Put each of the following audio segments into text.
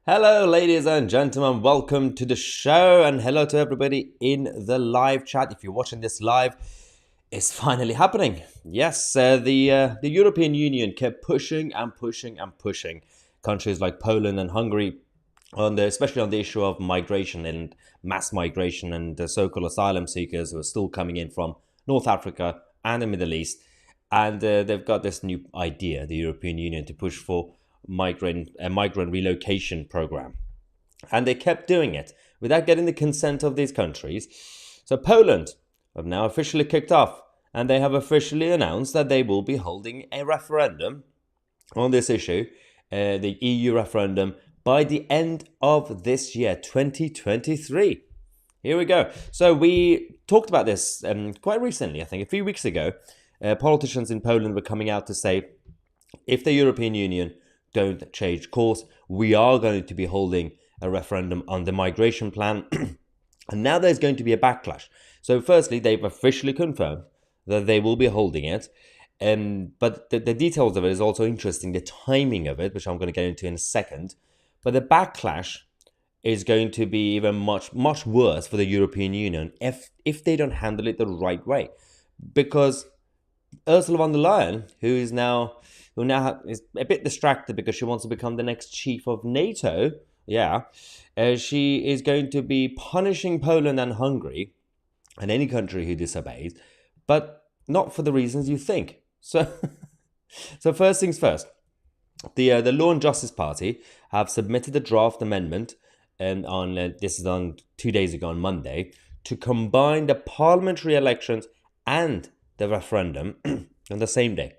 Hello, ladies and gentlemen. Welcome to the show, and hello to everybody in the live chat. If you're watching this live, it's finally happening. Yes, the European Union kept pushing and pushing and pushing countries like Poland and Hungary especially on the issue of migration and mass migration and the so-called asylum seekers who are still coming in from North Africa and the Middle East. And they've got this new idea, the European Union, to push for migrant relocation program, and they kept doing it without getting the consent of these countries. So Poland have now officially kicked off, and they have officially announced that they will be holding a referendum on this issue, the EU referendum, by the end of this year, 2023. Here we go. So we talked about this quite recently, I think a few weeks ago. Politicians in Poland were coming out to say, if the European Union don't change course, we are going to be holding a referendum on the migration plan. And now there's going to be a backlash. So firstly, they've officially confirmed that they will be holding it. But the details of it is also interesting, the timing of it, which I'm going to get into in a second. But the backlash is going to be even much, much worse for the European Union if they don't handle it the right way. Because Ursula von der Leyen, who now is a bit distracted because she wants to become the next chief of NATO, she is going to be punishing Poland and Hungary and any country who disobeys, but not for the reasons you think. So first things first, the Law and Justice Party have submitted a draft amendment, and this is on 2 days ago on Monday, to combine the parliamentary elections and the referendum on the same day,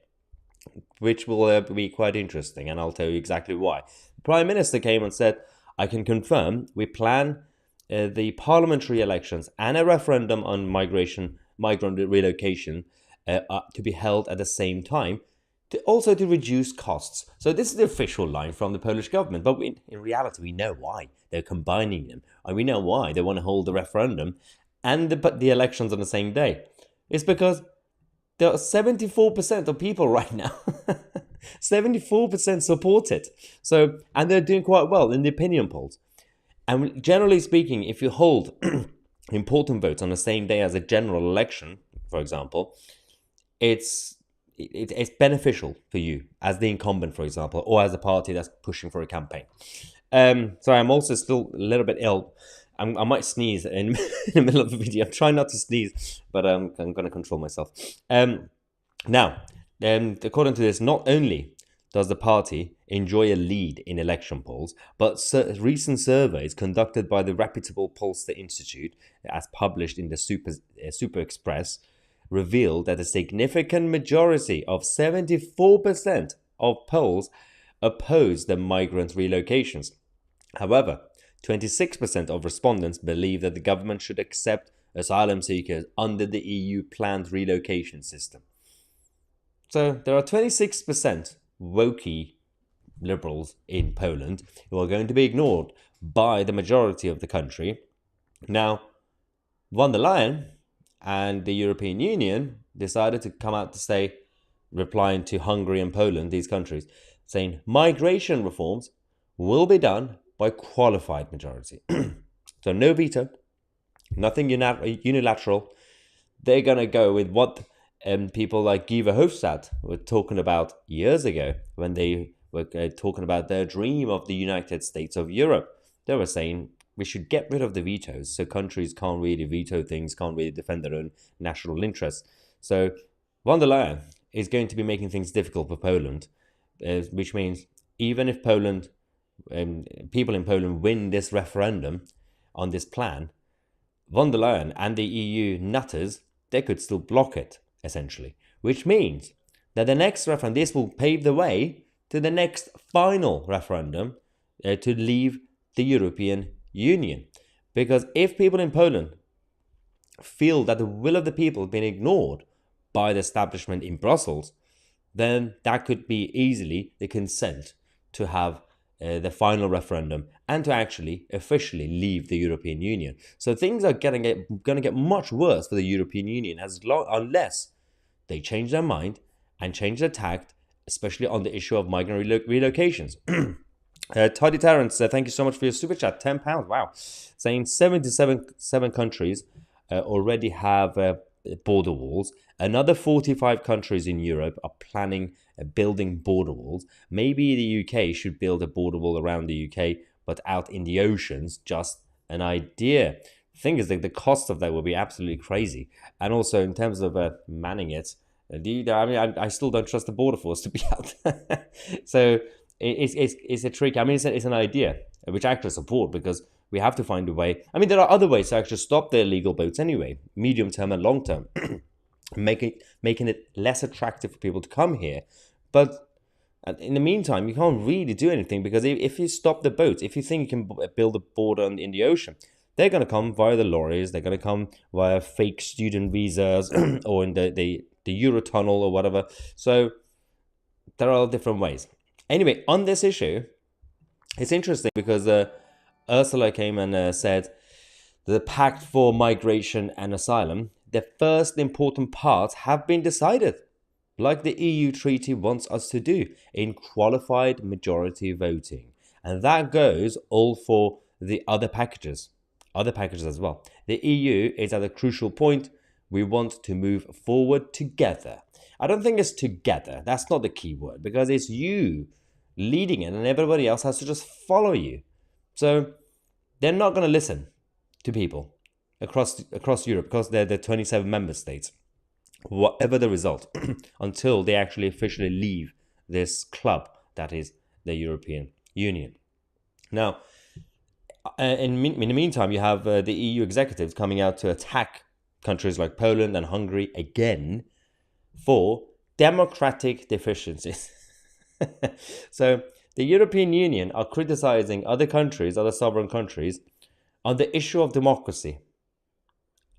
which will be quite interesting, and I'll tell you exactly why. The Prime Minister came and said, I can confirm we plan the parliamentary elections and a referendum on migrant relocation to be held at the same time, also to reduce costs. So this is the official line from the Polish government, but in reality we know why they're combining them, and we know why they want to hold the referendum and the elections on the same day. It's because there are 74% of people right now. 74% support it. So, and they're doing quite well in the opinion polls. And generally speaking, if you hold important votes on the same day as a general election, for example, it's beneficial for you as the incumbent, for example, or as a party that's pushing for a campaign. So I'm also still a little bit ill. I might sneeze in the middle of the video. I'm trying not to sneeze, but I'm going to control myself. Now, according to this, not only does the party enjoy a lead in election polls, but recent surveys conducted by the reputable Pollster Institute, as published in the Super Express, revealed that a significant majority of 74% of polls oppose the migrant relocations. However, 26% of respondents believe that the government should accept asylum seekers under the EU planned relocation system. So there are 26% wokey liberals in Poland who are going to be ignored by the majority of the country. Now, von der Leyen and the European Union decided to come out to say, replying to Hungary and Poland, these countries, saying migration reforms will be done by qualified majority. So no veto, nothing unilateral. They're going to go with what people like Guy Verhofstadt were talking about years ago when they were talking about their dream of the United States of Europe. They were saying we should get rid of the vetoes so countries can't really veto things, can't really defend their own national interests. So von der Leyen is going to be making things difficult for Poland, which means even if people in Poland win this referendum on this plan, von der Leyen and the EU nutters, they could still block it, essentially. Which means that the next referendum, this will pave the way to the next final referendum to leave the European Union. Because if people in Poland feel that the will of the people has been ignored by the establishment in Brussels, then that could be easily the consent to have the final referendum and to actually officially leave the European Union. So things are going to get much worse for the European Union unless they change their mind and change their tact, especially on the issue of migrant relocations. Tidy Terrence, thank you so much for your super chat. £10. Wow. Saying 77 countries already have border walls. Another 45 countries in Europe are planning building border walls. Maybe the UK should build a border wall around the UK, but out in the oceans. Just an idea. The thing is that the cost of that will be absolutely crazy. And also, in terms of manning it, I still don't trust the border force to be out there. So it's a trick. I mean, it's an idea which I actually support because we have to find a way. I mean, there are other ways to actually stop the illegal boats anyway, medium term and long term, making it less attractive for people to come here. But in the meantime, you can't really do anything because if you stop the boats, if you think you can build a border in the ocean, they're going to come via the lorries. They're going to come via fake student visas or in the Eurotunnel or whatever. So there are different ways. Anyway, on this issue, it's interesting because Ursula came and said the Pact for Migration and Asylum, the first important parts have been decided, like the EU treaty wants us to do, in qualified majority voting. And that goes all for the other packages as well. The EU is at a crucial point. We want to move forward together. I don't think it's together. That's not the key word because it's you leading it and everybody else has to just follow you. So they're not going to listen to people across Europe because they're the 27 member states, whatever the result, until they actually officially leave this club that is the European Union. Now, in the meantime, you have the EU executives coming out to attack countries like Poland and Hungary again for democratic deficiencies. So the European Union are criticizing other sovereign countries, on the issue of democracy.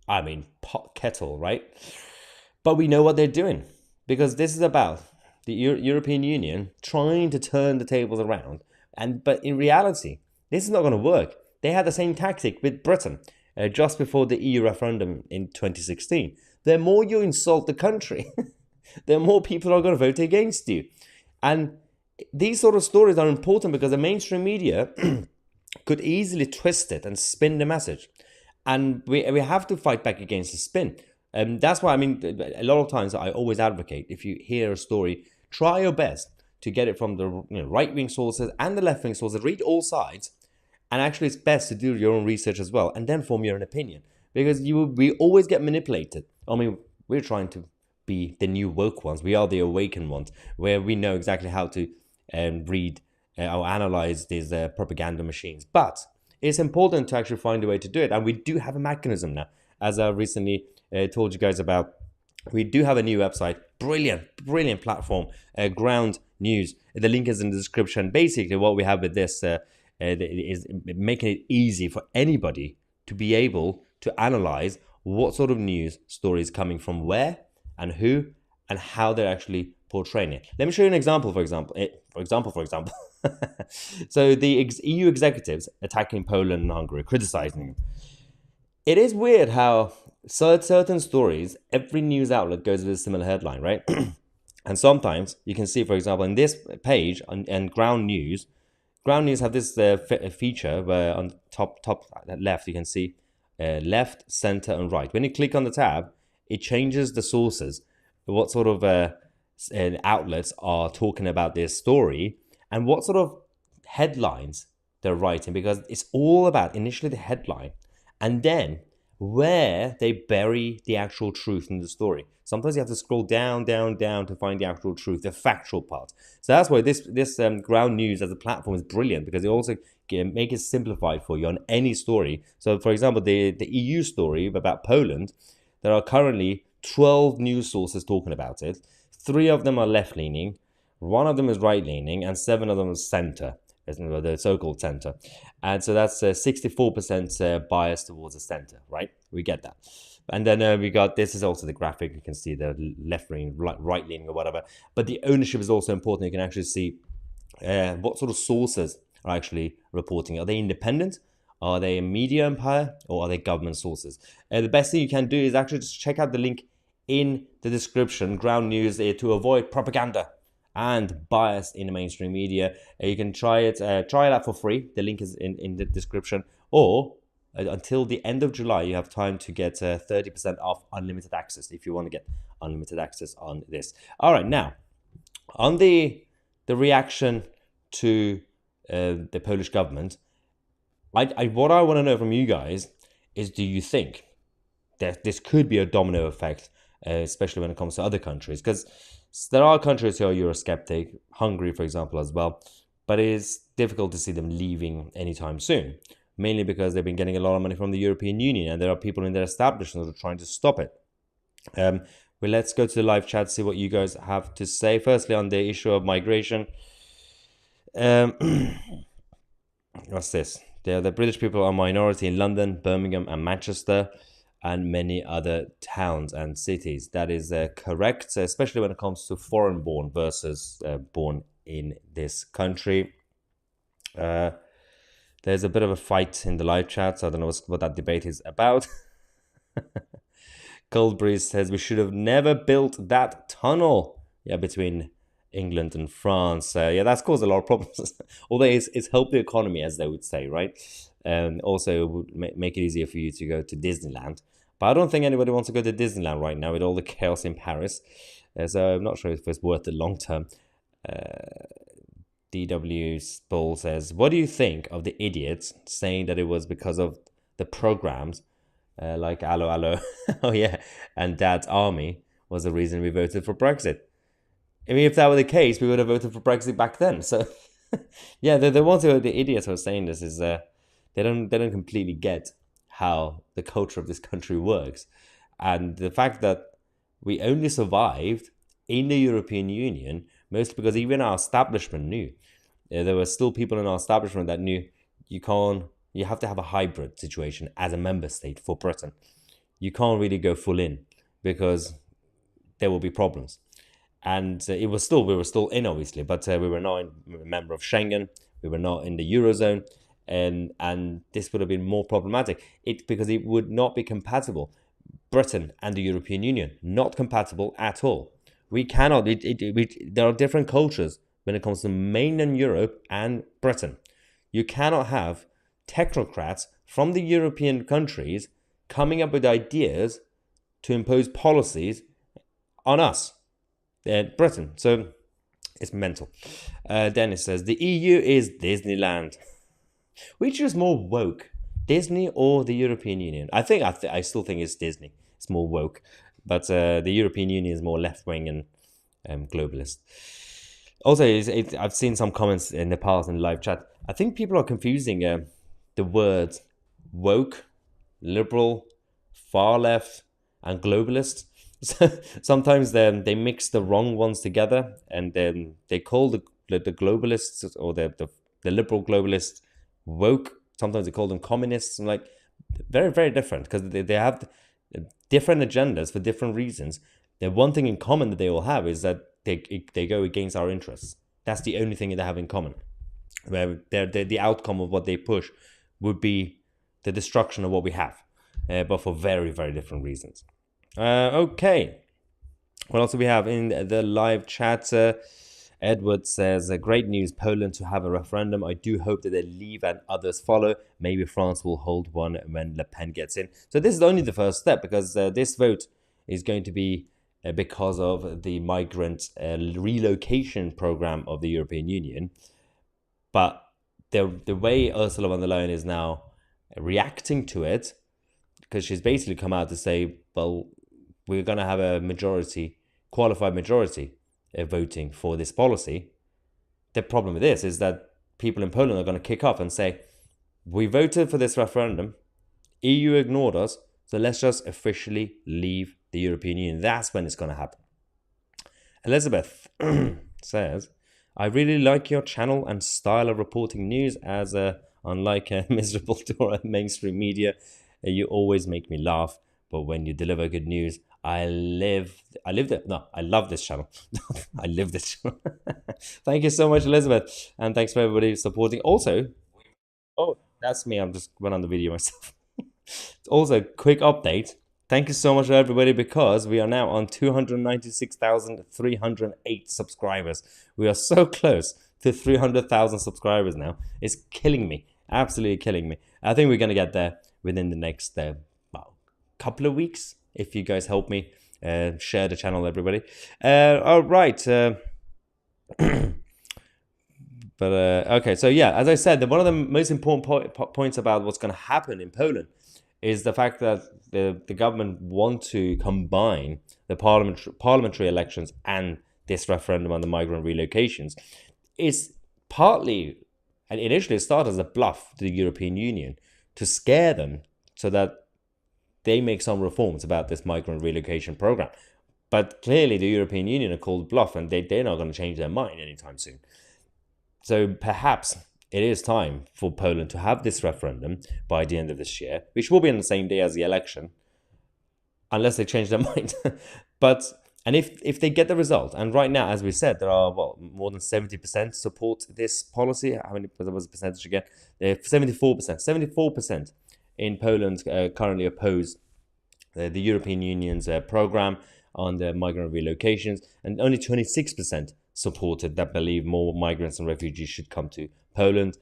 I mean, pot kettle, right? But we know what they're doing because this is about the European Union trying to turn the tables around. But in reality, this is not going to work. They had the same tactic with Britain just before the EU referendum in 2016. The more you insult the country, the more people are going to vote against you. And these sort of stories are important because the mainstream media could easily twist it and spin the message. And we have to fight back against the spin. That's why, I mean, a lot of times I always advocate, if you hear a story, try your best to get it from the right-wing sources and the left-wing sources. Read all sides. And actually, it's best to do your own research as well and then form your own opinion. Because we always get manipulated. I mean, we're trying to be the new woke ones. We are the awakened ones, where we know exactly how to read or analyze these propaganda machines. But it's important to actually find a way to do it. And we do have a mechanism now, as I recently told you guys about. We do have a new website, brilliant platform, Ground News. The link is in the description. Basically, what we have with this is making it easy for anybody to be able to analyze what sort of news story is coming from where and who and how they're actually portraying it. Let me show you an example, for example. So the EU executives attacking Poland and Hungary, criticizing them. It is weird how certain stories, every news outlet goes with a similar headline, right? And sometimes you can see, for example, in this page and Ground News have this feature where on top left you can see left, center, and right. When you click on the tab, it changes the sources, what sort of outlets are talking about this story, and what sort of headlines they're writing, because it's all about initially the headline and then where they bury the actual truth in the story. Sometimes you have to scroll down to find the actual truth, the factual part. So that's why this Ground News as a platform is brilliant, because it also can make it simplified for you on any story. So, for example, the EU story about Poland, there are currently 12 news sources talking about it. 3 of them are left-leaning, 1 of them is right-leaning, and 7 of them is center, the so-called center. And so that's 64% bias towards the center, right? We get that. And then we got, this is also the graphic. You can see the left-leaning, right-leaning or whatever. But the ownership is also important. You can actually see what sort of sources are actually reporting. Are they independent? Are they a media empire? Or are they government sources? The best thing you can do is actually just check out the link in the description, Ground News, to avoid propaganda and bias in the mainstream media. You can try it out for free. The link is in the description. Or until the end of July, you have time to get 30% off unlimited access if you want to get unlimited access on this. All right, now on the reaction to the Polish government, what I want to know from you guys is, do you think that this could be a domino effect, especially when it comes to other countries? Because there are countries who are Eurosceptic, Hungary, for example, as well, but it is difficult to see them leaving anytime soon, mainly because they've been getting a lot of money from the European Union, and there are people in their establishments who are trying to stop it. Well, let's go to the live chat, see what you guys have to say. Firstly, on the issue of migration, what's this? The British people are a minority in London, Birmingham, and Manchester, and many other towns and cities. That is correct, especially when it comes to foreign-born versus born in this country. There's a bit of a fight in the live chat, so I don't know what that debate is about. Cold Breeze says we should have never built that tunnel. Yeah, between England and France. Yeah, that's caused a lot of problems. Although it's helped the economy, as they would say, right? Also, it would make it easier for you to go to Disneyland. But I don't think anybody wants to go to Disneyland right now with all the chaos in Paris. So I'm not sure if it's worth it long term. DW Bull says, what do you think of the idiots saying that it was because of the programs like Allo Allo, oh yeah, and Dad's Army was the reason we voted for Brexit? I mean, if that were the case, we would have voted for Brexit back then. So, yeah, the ones who are the idiots who are saying this is they don't completely get how the culture of this country works, and the fact that we only survived in the European Union mostly because even our establishment knew. There were still people in our establishment that knew you have to have a hybrid situation as a member state for Britain. You can't really go full in because there will be problems. And we were still in, obviously, but we were not a member of Schengen. We were not in the Eurozone, and this would have been more problematic. Because it would not be compatible. Britain and the European Union, not compatible at all. We cannot. There are different cultures when it comes to mainland Europe and Britain. You cannot have technocrats from the European countries coming up with ideas to impose policies on us, Britain. So it's mental. Dennis says the EU is Disneyland. Which is more woke, Disney or the European Union? I still think it's Disney. It's more woke, but the European Union is more left wing and globalist. Also, I've seen some comments in the past in the live chat. I think people are confusing the words woke, liberal, far left, and globalist. So sometimes they mix the wrong ones together, and then they call the globalists or the liberal globalists woke. Sometimes they call them communists. I'm like, very, very different, because they have different agendas for different reasons. The one thing in common that they all have is that they go against our interests. That's the only thing they have in common. Where the outcome of what they push would be the destruction of what we have, but for very, very different reasons. Okay. What else do we have in the live chat? Edward says, great news, Poland to have a referendum. I do hope that they leave and others follow. Maybe France will hold one when Le Pen gets in. So this is only the first step, because this vote is going to be because of the migrant relocation program of the European Union. But the way Ursula von der Leyen is now reacting to it, because she's basically come out to say, well, we're going to have a qualified majority voting for this policy. The problem with this is that people in Poland are going to kick off and say, we voted for this referendum, EU ignored us, so let's just officially leave the European Union. That's when it's going to happen. Elizabeth says, I really like your channel and style of reporting news, as unlike miserable to mainstream media, you always make me laugh. But when you deliver good news, I love this channel. I live this channel. Thank you so much, Elizabeth. And thanks for everybody supporting. Also, oh, that's me. I'm just went on the video myself. Also, quick update. Thank you so much, everybody, because we are now on 296,308 subscribers. We are so close to 300,000 subscribers now. It's killing me, absolutely killing me. I think we're going to get there within the next couple of weeks if you guys help me share the channel, everybody. All right. Okay, so yeah, as I said, one of the most important points about what's going to happen in Poland is the fact that the government want to combine the parliamentary elections and this referendum on the migrant relocations. It's partly, and initially it started as a bluff to the European Union to scare them so that they make some reforms about this migrant relocation program. But clearly the European Union are called bluff, and they're not going to change their mind anytime soon. So perhaps it is time for Poland to have this referendum by the end of this year, which will be on the same day as the election, unless they change their mind. And if they get the result, and right now, as we said, there are more than 70% support this policy. How many was the percentage again? 74%. 74% in Poland currently oppose the European Union's program on the migrant relocations, and only 26% supported that believe more migrants and refugees should come to Poland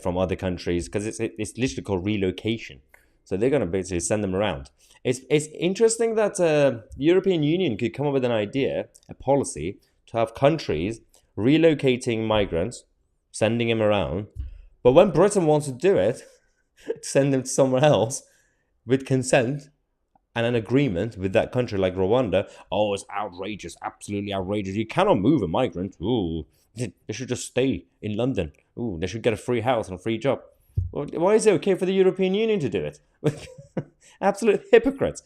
from other countries, because it's literally called relocation. So they're going to basically send them around. It's interesting that the European Union could come up with an idea, a policy, to have countries relocating migrants, sending them around. But when Britain wants to do it, send them somewhere else with consent and an agreement with that country like Rwanda, oh, it's outrageous, absolutely outrageous. You cannot move a migrant. Ooh, they should just stay in London. Ooh, they should get a free house and a free job. Well, why is it okay for the European Union to do it? Absolute hypocrites.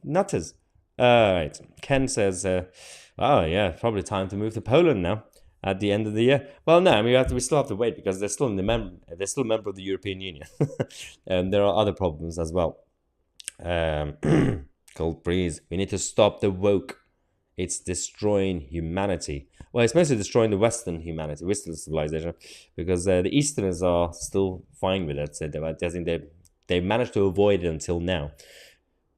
Nutters. Right. Ken says, oh, yeah, probably time to move to Poland now at the end of the year. Well, no, I mean, we still have to wait because they're still a member of the European Union. And there are other problems as well. Cold breeze. We need to stop the woke. It's destroying humanity. Well, it's mostly destroying the Western humanity, Western civilization, because the Easterners are still fine with it. So they managed to avoid it until now.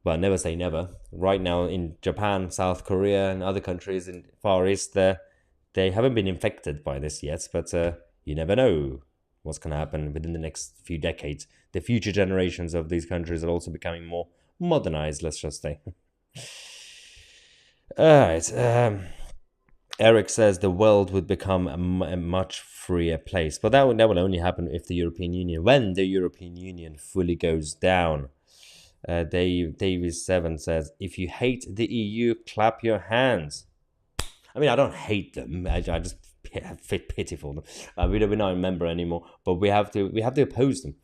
But never say never. Right now in Japan, South Korea, and other countries in Far East, they haven't been infected by this yet. But you never know what's going to happen within the next few decades. The future generations of these countries are also becoming more modernized, let's just say. All right. Eric says the world would become a much freer place. But that will only happen if when the European Union fully goes down. Davies7 says, if you hate the EU, clap your hands. I mean, I don't hate them. I just have pity for them. We're not a member anymore, but we have to oppose them.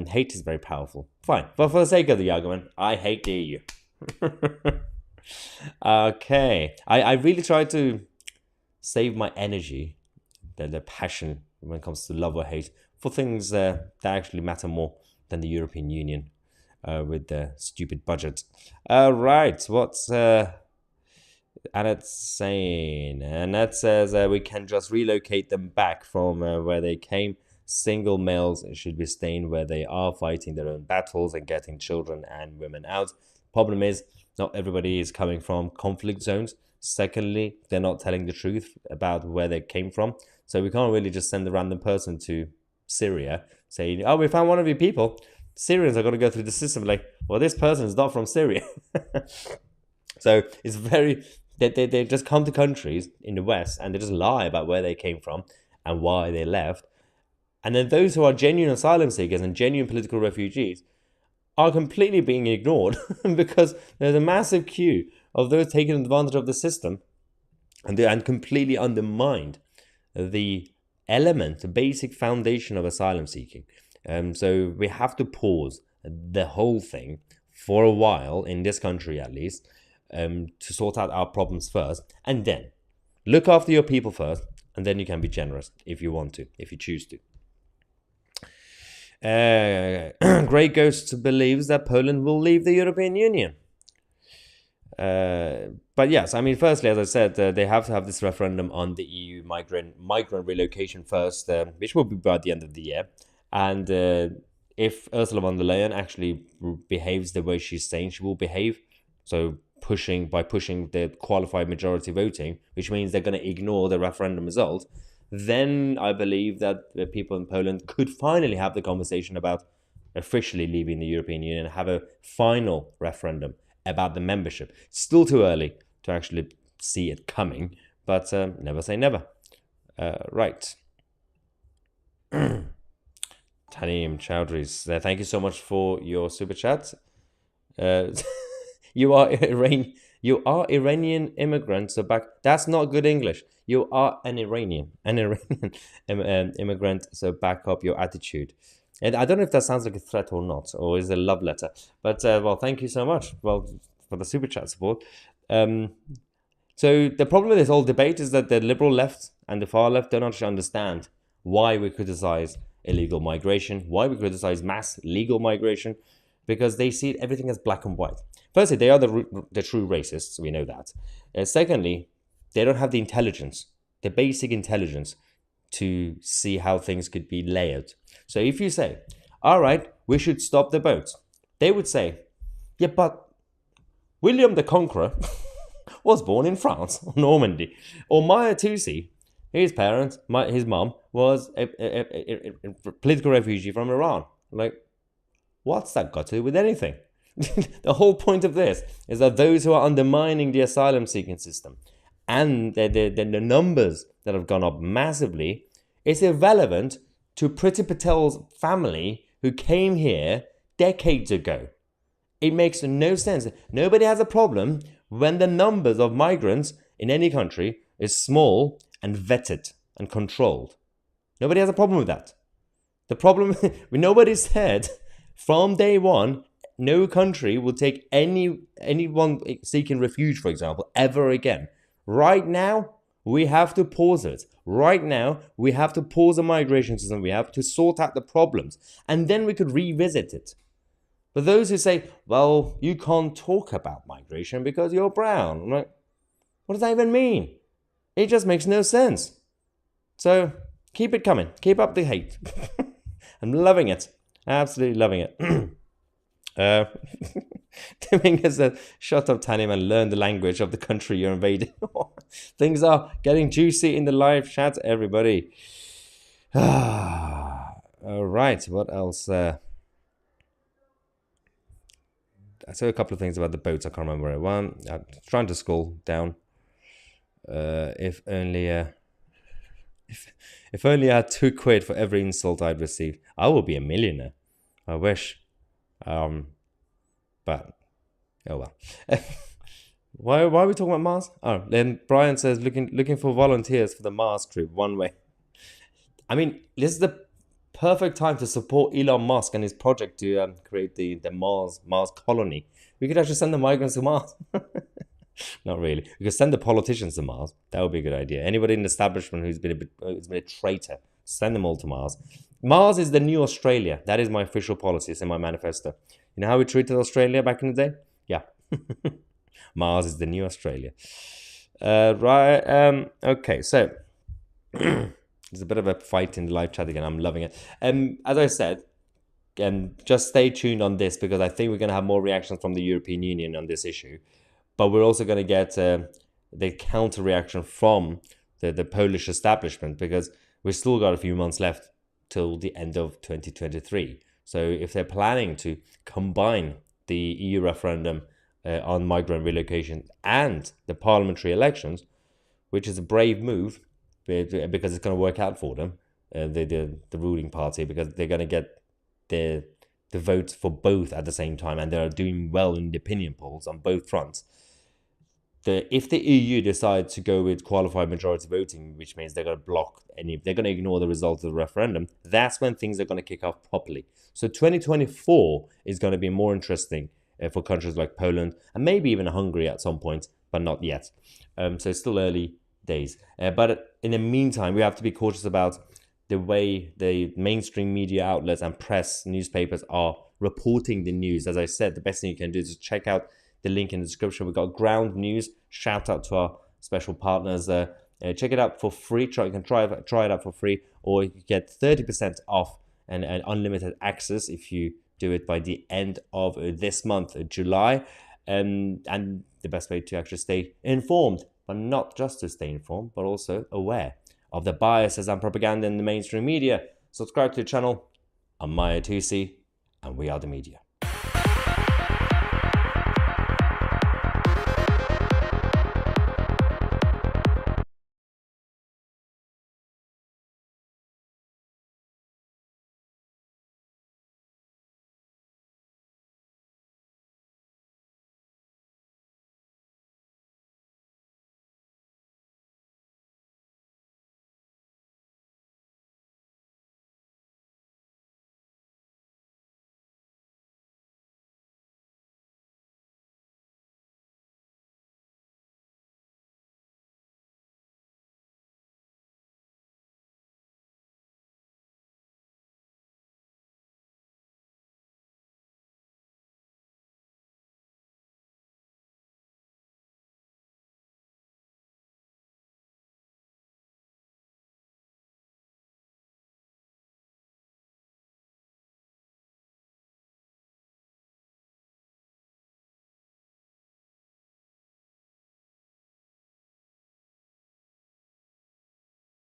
Hate is very powerful. Fine, but for the sake of the argument, I hate the EU. Okay, I really try to save my energy, the passion when it comes to love or hate, for things that actually matter more than the European Union with the stupid budget. Right, what's Annette saying? Annette says we can just relocate them back from where they came. Single males should be staying where they are, fighting their own battles and getting children and women out. Problem is, not everybody is coming from conflict zones. Secondly, they're not telling the truth about where they came from. So we can't really just send a random person to Syria saying, oh, we found one of your people. Syrians are going to go through the system like, well, this person is not from Syria. So it's very... They just come to countries in the West and they just lie about where they came from and why they left. And then those who are genuine asylum seekers and genuine political refugees are completely being ignored because there's a massive queue of those taking advantage of the system and completely undermined the basic foundation of asylum seeking. So we have to pause the whole thing for a while, in this country at least, to sort out our problems first, and then look after your people first, and then you can be generous if you want to, if you choose to. Grey Ghost believes that Poland will leave the European Union. But yes, I mean, firstly, as I said, they have to have this referendum on the EU migrant relocation first, which will be by the end of the year. And if Ursula von der Leyen actually behaves the way she's saying she will behave, so pushing the qualified majority voting, which means they're going to ignore the referendum result, then I believe that the people in Poland could finally have the conversation about officially leaving the European Union and have a final referendum about the membership. Still too early to actually see it coming, but never say never. Right. Tanim Chowdhury, thank you so much for your super chat. You are Iranian immigrants. So back. That's not good English. You are an Iranian immigrant. So back up your attitude. And I don't know if that sounds like a threat or not, or is it a love letter. But well, thank you so much. Well, for the super chat support. So the problem with this whole debate is that the liberal left and the far left don't actually understand why we criticize illegal migration, why we criticize mass legal migration, because they see everything as black and white. Firstly, they are the true racists. We know that. Secondly, they don't have the intelligence, the basic intelligence, to see how things could be layered. So if you say, all right, we should stop the boats, they would say, yeah, but William the Conqueror was born in France or Normandy. Or Maya Tusi, his parents, his mom, was a political refugee from Iran. Like, what's that got to do with anything? The whole point of this is that those who are undermining the asylum-seeking system and the numbers that have gone up massively is irrelevant to Priti Patel's family who came here decades ago. It makes no sense. Nobody has a problem when the numbers of migrants in any country is small and vetted and controlled. Nobody has a problem with that. The problem, nobody said from day one, no country will take anyone seeking refuge, for example, ever again. Right now, we have to pause it. Right now, we have to pause the migration system. We have to sort out the problems. And then we could revisit it. But those who say, well, you can't talk about migration because you're brown. I'm like, what does that even mean? It just makes no sense. So keep it coming. Keep up the hate. I'm loving it. Absolutely loving it. Dominguez said, shut up, Tanim, and learn the language of the country you're invading. Things are getting juicy in the live chat, everybody. All right, what else? I said a couple of things about the boats. I can't remember one. I'm trying to scroll down. If only I had £2 for every insult I'd received, I would be a millionaire. I wish. But oh well. Why are we talking about Mars? Oh, then Brian says looking for volunteers for the Mars trip one way. I mean, this is the perfect time to support Elon Musk and his project to create the Mars colony. We could actually send the migrants to Mars. Not really. We could send the politicians to Mars. That would be a good idea. Anybody in the establishment who's been a traitor, send them all to Mars. Mars is the new Australia. That is my official policy. It's in my manifesto. You know how we treated Australia back in the day? Yeah. Mars is the new Australia. Right. Okay. So there's a bit of a fight in the live chat again. I'm loving it. As I said, just stay tuned on this because I think we're going to have more reactions from the European Union on this issue. But we're also going to get the counter reaction from the Polish establishment because we've still got a few months left till the end of 2023. So if they're planning to combine the EU referendum on migrant relocation and the parliamentary elections, which is a brave move because it's going to work out for them, the ruling party, because they're going to get the votes for both at the same time, and they're doing well in the opinion polls on both fronts. If the EU decides to go with qualified majority voting, which means they're going to they're going to ignore the results of the referendum, that's when things are going to kick off properly. So 2024 is going to be more interesting for countries like Poland and maybe even Hungary at some point, but not yet. So it's still early days. But in the meantime, we have to be cautious about the way the mainstream media outlets and press newspapers are reporting the news. As I said, the best thing you can do is just check out the link in the description. We've got Ground News. Shout out to our special partners. Check it out for free. You can try it out for free, or you get 30% off and unlimited access if you do it by the end of this month, July. And the best way to actually stay informed, but not just to stay informed, but also aware of the biases and propaganda in the mainstream media. Subscribe to the channel. I'm Mahyar, and we are the media.